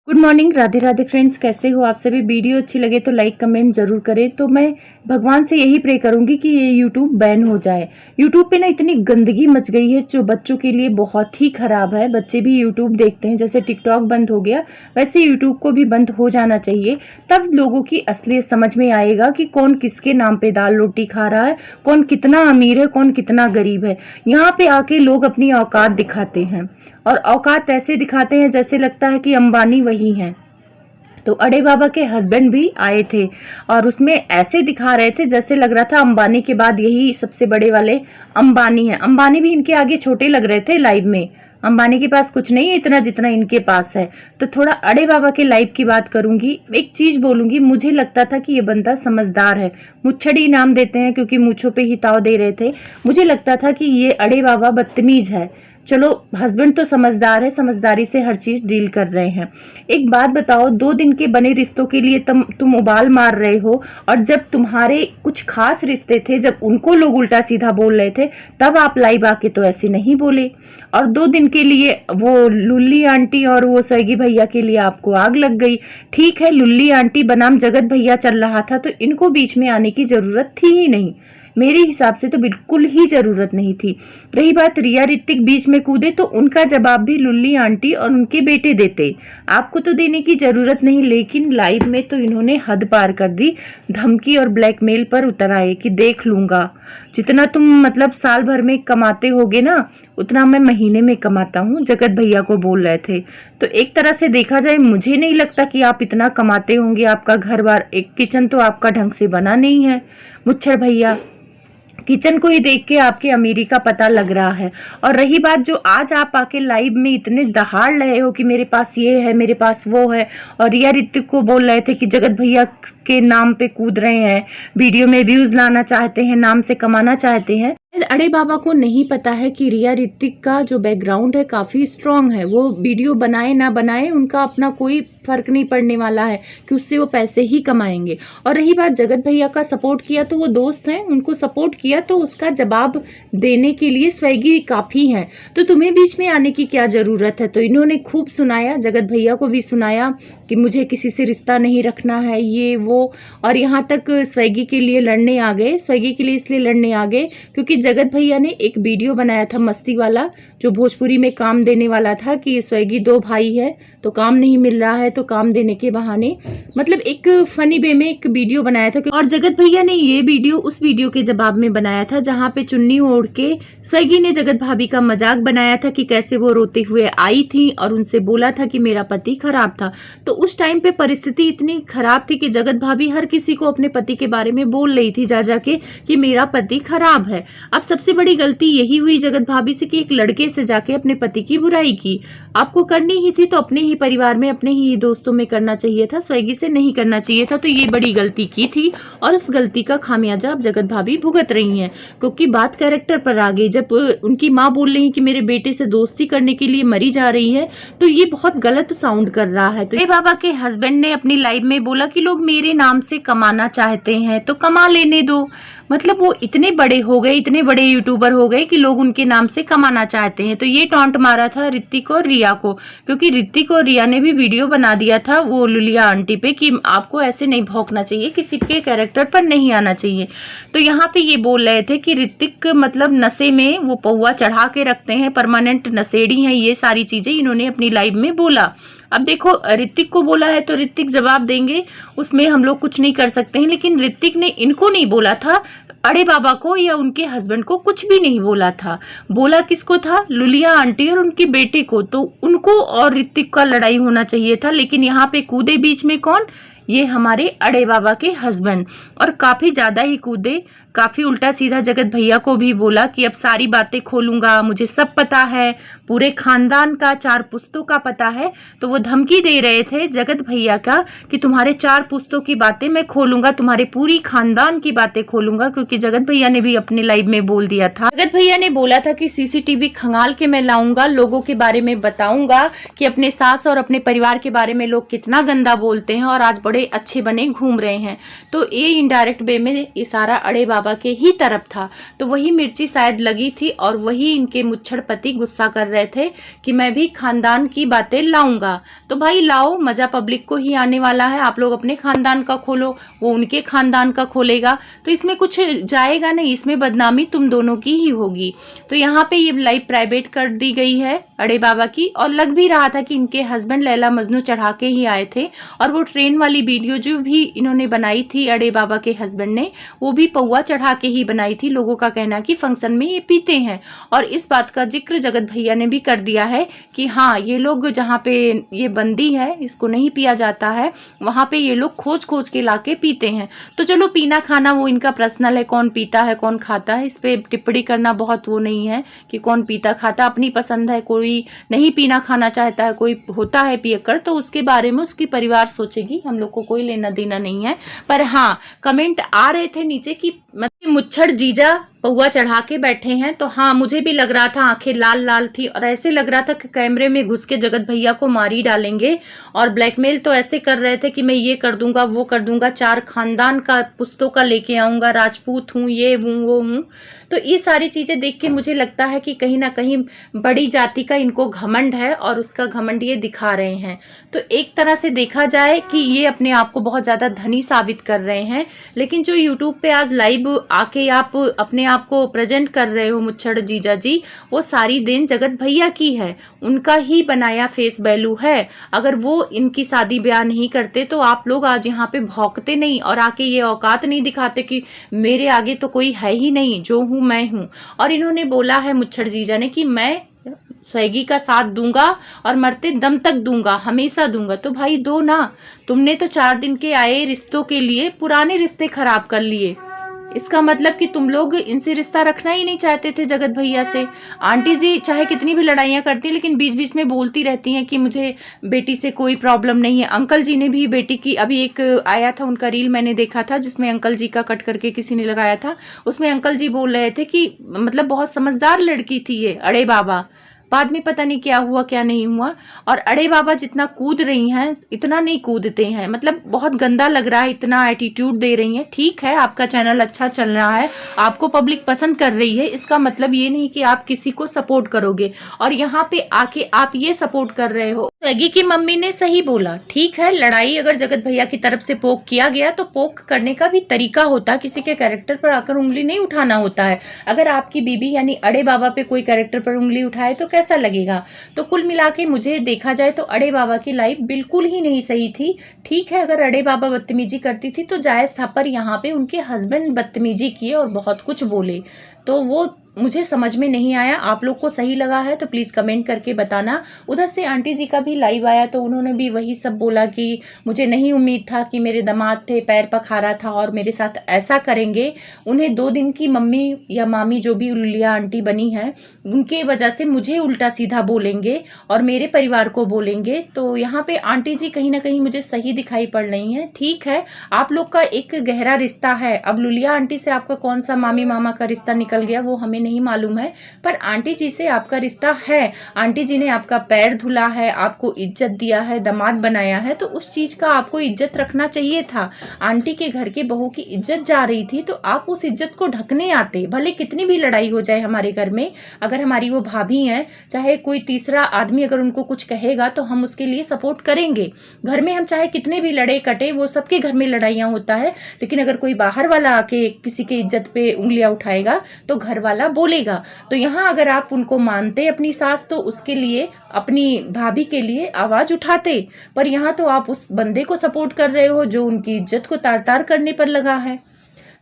Good morning, Radhe Radhe friends. कैसे हो आप सभी? वीडियो अच्छी लगे तो लाइक कमेंट जरूर करें। तो मैं भगवान से यही प्रे करूंगी कि ये यूट्यूब बैन हो जाए। यूट्यूब पे ना इतनी गंदगी मच गई है जो बच्चों के लिए बहुत ही खराब है। बच्चे भी यूट्यूब देखते हैं, जैसे टिकटॉक बंद हो गया वैसे यूट्यूब को भी बंद हो जाना चाहिए। तब लोगों की असलियत समझ में आएगा कि कौन किसके नाम पे दाल रोटी खा रहा है, कौन कितना अमीर है, कौन कितना गरीब है। यहाँ पे आके लोग अपनी औकात दिखाते हैं और औकात ऐसे दिखाते हैं जैसे लगता है कि अंबानी वही हैं। तो अड़े बाबा के हस्बैंड भी आए थे और उसमें ऐसे दिखा रहे थे जैसे लग रहा था अंबानी के बाद यही सबसे बड़े वाले अंबानी हैं। अंबानी भी इनके आगे छोटे लग रहे थे लाइव में। अंबानी के पास कुछ नहीं है इतना जितना इनके पास है। तो थोड़ा अड़े बाबा के लाइव की बात करूंगी। एक चीज बोलूंगी, मुझे लगता था कि ये बंदा समझदार है। मुच्छड़ी नाम देते हैं क्योंकि मूछों पे ही ताव दे रहे थे। मुझे लगता था कि ये अड़े बाबा बदतमीज है। चलो, हस्बैंड तो समझदार है, समझदारी से हर चीज डील कर रहे हैं। एक बात बताओ, 2 दिन के बने रिश्तों के लिए तुम उबाल मार रहे हो, और जब तुम्हारे कुछ खास रिश्ते थे, जब उनको लोग उल्टा सीधा बोल रहे थे, तब आप लाइव आके तो ऐसे नहीं बोले। और 2 दिन के लिए वो लुल्ली आंटी और वो सैगी भैया के लिए आपको आग लग गई। ठीक है, लुल्ली आंटी बनाम जगत भैया चल रहा था तो इनको बीच में आने की जरूरत थी ही नहीं। मेरे हिसाब से तो बिल्कुल ही जरूरत नहीं थी। रही बात रिया ऋतिक बीच में कूदे, तो उनका जवाब भी लुल्ली आंटी और उनके बेटे देते। आपको तो देने की जरूरत नहीं, लेकिन लाइव में तो इन्होंने हद पार कर दी। धमकी और ब्लैकमेल पर उतर आए कि देख लूंगा, जितना तुम मतलब साल भर में कमाते होगे ना, उतना मैं महीने में कमाता हूँ, जगत भैया को बोल रहे थे। तो एक तरह से देखा जाए, मुझे नहीं लगता कि आप इतना कमाते होंगे। आपका घर बार, एक किचन तो आपका ढंग से बना नहीं है। मुच्छर भैया, किचन को ही देख के आपके अमीरी का पता लग रहा है। और रही बात, जो आज आप आके लाइव में इतने दहाड़ रहे हो कि मेरे पास ये है, मेरे पास वो है, और रिया ऋतिक को बोल रहे थे कि जगत भैया के नाम पे कूद रहे हैं, वीडियो में व्यूज लाना चाहते हैं, नाम से कमाना चाहते हैं। अड़े बाबा को नहीं पता है कि रिया ऋतिक का जो बैकग्राउंड है काफी स्ट्रांग है। वो वीडियो बनाए ना बनाए, उनका अपना कोई फर्क नहीं पड़ने वाला है कि उससे वो पैसे ही कमाएंगे। और रही बात जगत भैया का, सपोर्ट किया तो वो दोस्त हैं, उनको सपोर्ट किया तो उसका जवाब देने के लिए स्वैगी काफी है। तो तुम्हें बीच में आने की क्या जरूरत है? तो इन्होंने खूब सुनाया, जगत भैया को भी सुनाया कि मुझे किसी से रिश्ता नहीं रखना है, ये वो। और यहाँ तक स्वैगी के लिए लड़ने आ गए। स्वैगी के लिए इसलिए लड़ने आ गए क्योंकि जगत भैया ने एक वीडियो बनाया था मस्ती वाला, जो भोजपुरी में काम देने वाला था कि स्वैगी 2 भाई है तो काम नहीं मिल रहा है, तो काम देने के बहाने, मतलब एक फनी वे में एक वीडियो बनाया था। और जगत भैया ने ये वीडियो उस वीडियो के जवाब में बनाया था जहां पे चुन्नी ओढ़ के स्वैगी ने जगत भाभी का मजाक बनाया था कि कैसे वो रोते हुए आई थी और उनसे बोला था कि मेरा पति खराब था। तो उस टाइम पे परिस्थिति इतनी खराब थी कि जगत भाभी हर किसी को अपने पति के बारे में बोल रही थी जा जाके कि मेरा पति खराब है। अब सबसे बड़ी गलती यही हुई जगत भाभी से कि एक लड़के से जाके अपने पति की बुराई की। आपको करनी ही थी तो अपने ही परिवार में, अपने ही दोस्तों में करना चाहिए था, स्वैगी से नहीं करना चाहिए था। तो ये बड़ी गलती की थी और उस गलती का खामियाजा अब जगत भाभी भुगत रही हैं, क्योंकि बात कैरेक्टर पर आ गई। जब उनकी माँ बोल रही है कि मेरे बेटे से दोस्ती करने के लिए मरी जा रही है, तो ये बहुत गलत साउंड कर रहा है। तो बाबा के हस्बैंड ने अपनी लाइव में बोला कि लोग मेरे नाम से कमाना चाहते हैं तो कमा लेने दो। मतलब वो इतने बड़े हो गए, इतने बड़े यूट्यूबर हो गए कि लोग उनके नाम से कमाना चाहते हैं। तो ये टॉन्ट मारा था ऋतिक और रिया को, क्योंकि ऋतिक और रिया ने भी वीडियो बना दिया था वो लुलिया आंटी पे कि आपको ऐसे नहीं भौंकना चाहिए, किसी के कैरेक्टर पर नहीं आना चाहिए। तो यहाँ पे ये बोल रहे थे कि ऋतिक मतलब नशे में वो पौवा चढ़ा के रखते हैं, परमानेंट नशेड़ी हैं, ये सारी चीजें इन्होंने अपनी लाइव में बोला। अब देखो, ऋतिक को बोला है तो ऋतिक जवाब देंगे, उसमें हम लोग कुछ नहीं कर सकते हैं। लेकिन ऋतिक ने इनको नहीं बोला था, अड़े बाबा को या उनके हस्बैंड को कुछ भी नहीं बोला था। बोला किसको था? लुलिया आंटी और उनके बेटे को। तो उनको और ऋतिक का लड़ाई होना चाहिए था, लेकिन यहाँ पे कूदे बीच में कौन? ये हमारे अड़े बाबा के हस्बैंड, और काफी ज्यादा ही कूदे, काफी उल्टा सीधा। जगत भैया को भी बोला कि अब सारी बातें खोलूंगा, मुझे सब पता है, पूरे खानदान का 4 पुश्तों का पता है। तो वो धमकी दे रहे थे जगत भैया का कि तुम्हारे 4 पुश्तों की बातें मैं खोलूंगा, तुम्हारे पूरी खानदान की बातें खोलूंगा, क्योंकि जगत भैया ने भी अपने लाइव में बोल दिया था। जगत भैया ने बोला था कि सीसीटीवी खंगाल के मैं लाऊंगा, लोगों के बारे में बताऊंगा कि अपने सास और अपने परिवार के बारे में लोग कितना गंदा बोलते हैं और आज बड़े अच्छे बने घूम रहे हैं। तो ये इनडायरेक्ट वे में इशारा अड़े बाबा के ही तरफ था। तो वही मिर्ची शायद लगी थी और वही इनके मुच्छड़ पति गुस्सा कर रहे थे कि मैं भी खानदान की बातें लाऊंगा। तो भाई लाओ, मज़ा पब्लिक को ही आने वाला है। आप लोग अपने खानदान का खोलो, वो उनके खानदान का खोलेगा, तो इसमें कुछ जाएगा नहीं, इसमें बदनामी तुम दोनों की ही होगी। तो यहाँ पे ये लाइव प्राइवेट कर दी गई है अड़े बाबा की, और लग भी रहा था कि इनके हस्बैंड लैला मजनू चढ़ा के ही आए थे। और वो ट्रेन वाली वीडियो जो भी इन्होंने बनाई थी अड़े बाबा के हस्बैंड ने, वो भी पौवा चढ़ा के ही बनाई थी। लोगों का कहना कि फंक्शन में ये पीते हैं, और इस बात का जिक्र जगत भैया ने भी कर दिया है कि हाँ, ये लोग जहाँ पे ये बंदी है, इसको नहीं पिया जाता है, वहाँ पे ये लोग खोज खोज के लाके पीते हैं। तो चलो, पीना खाना वो इनका पर्सनल है, कौन पीता है कौन खाता है, इस पे टिप्पणी करना बहुत वो नहीं है कि कौन पीता खाता, अपनी पसंद है। कोई नहीं पीना खाना चाहता है, कोई होता है पियक्कड़, तो उसके बारे में उसकी परिवार सोचेगी, हम लोग को कोई लेना देना नहीं है। पर हाँ, कमेंट आ रहे थे नीचे कि मुच्छड़ जीजा पौवा चढ़ा के बैठे हैं। तो हाँ, मुझे भी लग रहा था, आंखें लाल लाल थी और ऐसे लग रहा था कि कैमरे में घुस के जगत भैया को मार ही डालेंगे। और ब्लैकमेल तो ऐसे कर रहे थे कि मैं ये कर दूंगा, वो कर दूंगा, 4 खानदान का पुस्तों का लेके आऊंगा, राजपूत हूँ, ये हूँ, वो हूँ। तो ये सारी चीजें देख के मुझे लगता है कि कहीं ना कहीं बड़ी जाति का इनको घमंड है, और उसका घमंड ये दिखा रहे हैं। तो एक तरह से देखा जाए कि ये अपने आप को बहुत ज्यादा धनी साबित कर रहे हैं। लेकिन जो यूट्यूब पे आज लाइव आके आप अपने आप को प्रेजेंट कर रहे हो मुच्छड़ जीजा जी, वो सारी देन जगत भैया की है, उनका ही बनाया फेस वैल्यू है। अगर वो इनकी शादी ब्याह नहीं करते तो आप लोग आज यहाँ पे भौंकते नहीं और आके ये औकात नहीं दिखाते कि मेरे आगे तो कोई है ही नहीं, जो हूँ मैं हूँ। और इन्होंने बोला है मुच्छड़ जीजा ने कि मैं स्वैगी का साथ दूंगा और मरते दम तक दूंगा, हमेशा दूंगा। तो भाई दो ना, तुमने तो 4 दिन के आए रिश्तों के लिए पुराने रिश्ते खराब कर लिए। इसका मतलब कि तुम लोग इनसे रिश्ता रखना ही नहीं चाहते थे जगत भैया से। आंटी जी चाहे कितनी भी लड़ाइयाँ करती हैं, लेकिन बीच बीच में बोलती रहती हैं कि मुझे बेटी से कोई प्रॉब्लम नहीं है। अंकल जी ने भी बेटी की, अभी एक आया था उनका रील मैंने देखा था जिसमें अंकल जी का कट करके किसी ने लगाया था, उसमें अंकल जी बोल रहे थे कि मतलब बहुत समझदार लड़की थी ये अड़े बाबा। बाद में पता नहीं क्या हुआ क्या नहीं हुआ। और अड़े बाबा जितना कूद रही हैं इतना नहीं कूदते हैं, मतलब बहुत गंदा लग रहा है, इतना एटीट्यूड दे रही हैं। ठीक है, आपका चैनल अच्छा चल रहा है, आपको पब्लिक पसंद कर रही है, इसका मतलब ये नहीं कि आप किसी को सपोर्ट करोगे। और यहाँ पे आके आप ये सपोर्ट कर रहे हो। स्वैगी की मम्मी ने सही बोला, ठीक है, लड़ाई अगर जगत भैया की तरफ से पोक किया गया तो पोक करने का भी तरीका होता है, किसी के कैरेक्टर पर आकर उंगली नहीं उठाना होता है। अगर आपकी बीबी यानी अड़े बाबा पे कोई कैरेक्टर पर उंगली उठाए तो कैसा लगेगा। तो कुल मिला के मुझे देखा जाए तो अड़े बाबा की लाइफ बिल्कुल ही नहीं सही थी। ठीक है, अगर अड़े बाबा बदतमीजी करती थी तो जायज था, पर यहाँ पे उनके हस्बैंड बदतमीजी किए और बहुत कुछ बोले, तो वो मुझे समझ में नहीं आया। आप लोग को सही लगा है तो प्लीज़ कमेंट करके बताना। उधर से आंटी जी का भी लाइव आया तो उन्होंने भी वही सब बोला कि मुझे नहीं उम्मीद था कि मेरे दामाद थे, पैर पखारा था और मेरे साथ ऐसा करेंगे। उन्हें 2 दिन की मम्मी या मामी जो भी लुलिया आंटी बनी है उनके वजह से मुझे उल्टा सीधा बोलेंगे और मेरे परिवार को बोलेंगे। तो यहाँ पे आंटी जी कहीं ना कहीं मुझे सही दिखाई पड़ रही हैं। ठीक है, आप लोग का एक गहरा रिश्ता है। अब लुलिया आंटी से आपका कौन सा मामी मामा का रिश्ता निकल गया वो हमें नहीं मालूम है, पर आंटी जी से आपका रिश्ता है। आंटी जी ने आपका पैर धुला है, आपको इज्जत दिया है, दामाद बनाया है, तो उस चीज का आपको इज्जत रखना चाहिए था। आंटी के घर के बहू की इज्जत जा रही थी तो आप उस इज्जत को ढकने आते। भले कितनी भी लड़ाई हो जाए हमारे घर में, अगर हमारी वो भाभी हैं, चाहे कोई तीसरा आदमी अगर उनको कुछ कहेगा तो हम उसके लिए सपोर्ट करेंगे। घर में हम चाहे कितने भी लड़े कटे, वो सबके घर में लड़ाइयाँ होता है, लेकिन अगर कोई बाहर वाला आके किसी के इज्जत पे उंगलियां उठाएगा तो घर वाला बोलेगा। तो यहाँ अगर आप उनको मानते अपनी सास तो उसके लिए, अपनी भाभी के लिए आवाज उठाते, पर यहाँ तो आप उस बंदे को सपोर्ट कर रहे हो जो उनकी इज्जत को तार तार करने पर लगा है।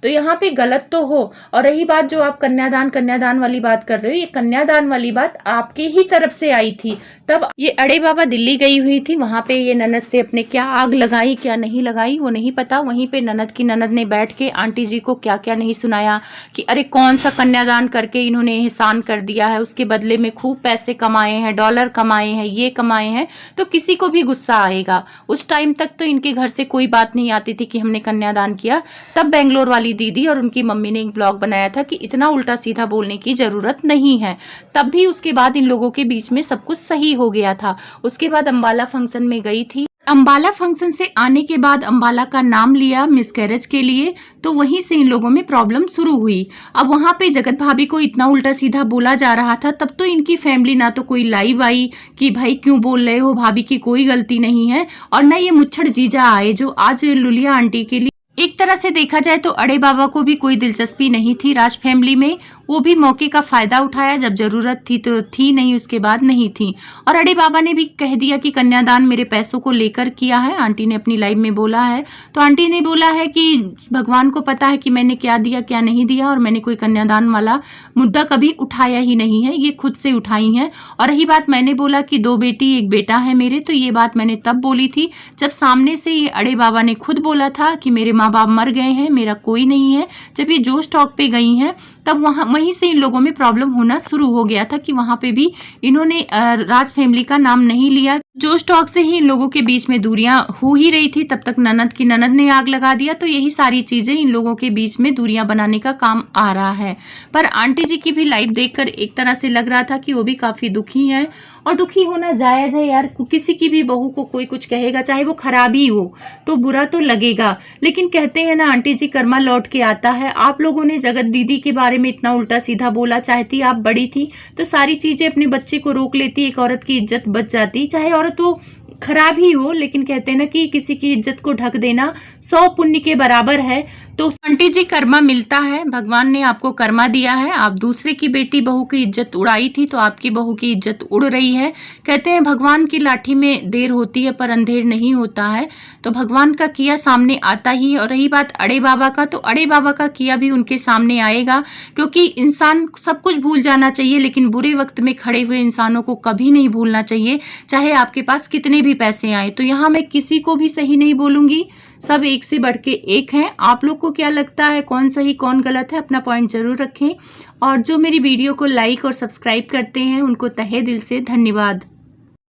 तो यहाँ पे गलत तो हो। और रही बात जो आप कन्यादान वाली बात कर रहे हो, ये कन्यादान वाली बात आपके ही तरफ से आई थी। तब ये अड़े बाबा दिल्ली गई हुई थी, वहां पे ये ननद से अपने क्या आग लगाई क्या नहीं लगाई वो नहीं पता। वहीं पे ननद ने बैठ के आंटी जी को क्या क्या नहीं सुनाया कि अरे कौन सा कन्यादान करके इन्होंने एहसान कर दिया है, उसके बदले में खूब पैसे कमाए हैं, डॉलर कमाए हैं, ये कमाए हैं। तो किसी को भी गुस्सा आएगा। उस टाइम तक तो इनके घर से कोई बात नहीं आती थी कि हमने कन्यादान किया। तब बेंगलोर वाली दीदी और उनकी मम्मी ने एक ब्लॉग बनाया था कि इतना उल्टा सीधा बोलने की जरूरत नहीं है। तब भी उसके बाद इन लोगों के बीच में सब कुछ सही हो गया था। उसके बाद अंबाला फंक्शन में गई थी, अंबाला फंक्शन से आने के बाद अंबाला का नाम लिया मिसकैरेज के लिए, तो वहीं से इन लोगों में प्रॉब्लम शुरू हुई। अब वहां पे जगत भाभी को इतना उल्टा सीधा बोला जा रहा था, तब तो इनकी फैमिली ना तो कोई लाइव आई कि भाई क्यों बोल रहे हो, भाभी की कोई गलती नहीं है, और ना ये मुच्छड़ जीजा आए जो आज लुलिया आंटी के लिए एक तरह से देखा जाए तो अड़े बाबा को भी कोई दिलचस्पी नहीं थी राज फैमिली में। वो भी मौके का फायदा उठाया, जब जरूरत थी तो थी, नहीं उसके बाद नहीं थी। और अड़े बाबा ने भी कह दिया कि कन्यादान मेरे पैसों को लेकर किया है, आंटी ने अपनी लाइव में बोला है। तो आंटी ने बोला है कि भगवान को पता है कि मैंने क्या दिया क्या नहीं दिया, और मैंने कोई कन्यादान वाला मुद्दा कभी उठाया ही नहीं है, ये खुद से उठाई है। और रही बात मैंने बोला कि 2 बेटी 1 बेटा है मेरे, तो ये बात मैंने तब बोली थी जब सामने से ये अड़े बाबा ने खुद बोला था कि मेरे माँ बाप मर गए हैं, मेरा कोई नहीं है। जब ये जोश टॉक पे गई हैं तब वहीं से इन लोगों में प्रॉब्लम होना शुरू हो गया था कि वहां पे भी इन्होंने राज फैमिली का नाम नहीं लिया। जोश टॉक से ही इन लोगों के बीच में दूरियां हो ही रही थी, तब तक ननद ने आग लगा दिया। तो यही सारी चीजें इन लोगों के बीच में दूरियां बनाने का काम आ रहा है। पर आंटी जी की भी लाइफ देखकर एक तरह से लग रहा था कि वो भी काफी दुखी हैं, और दुखी होना जायज है यार। किसी की भी बहू को कोई कुछ कहेगा, चाहे वो खराबी हो, तो बुरा तो लगेगा। लेकिन कहते हैं ना आंटी जी, कर्मा लौट के आता है। आप लोगों ने जगत दीदी के बारे में इतना उल्टा सीधा बोला, चाहती आप बड़ी थी तो सारी चीजें अपने बच्चे को रोक लेती, एक औरत की इज्जत बच जाती, चाहे औरत वो खराब ही हो। लेकिन कहते हैं ना कि किसी की इज्जत को ढक देना 100 पुण्य के बराबर है। तो आंटी जी कर्मा मिलता है, भगवान ने आपको कर्मा दिया है। आप दूसरे की बेटी बहू की इज्जत उड़ाई थी, तो आपकी बहू की इज्जत उड़ रही है। कहते हैं भगवान की लाठी में देर होती है पर अंधेर नहीं होता है, तो भगवान का किया सामने आता ही है। और रही बात अड़े बाबा का, तो अड़े बाबा का किया भी उनके सामने आएगा, क्योंकि इंसान सब कुछ भूल जाना चाहिए, लेकिन बुरे वक्त में खड़े हुए इंसानों को कभी नहीं भूलना चाहिए, चाहे आपके पास कितने भी पैसे आए। तो यहाँ मैं किसी को भी सही नहीं बोलूंगी, सब एक से बढ़ के एक हैं। आप लोग को क्या लगता है, कौन सही कौन गलत है, अपना पॉइंट जरूर रखें। और जो मेरी वीडियो को लाइक और सब्सक्राइब करते हैं उनको तहे दिल से धन्यवाद।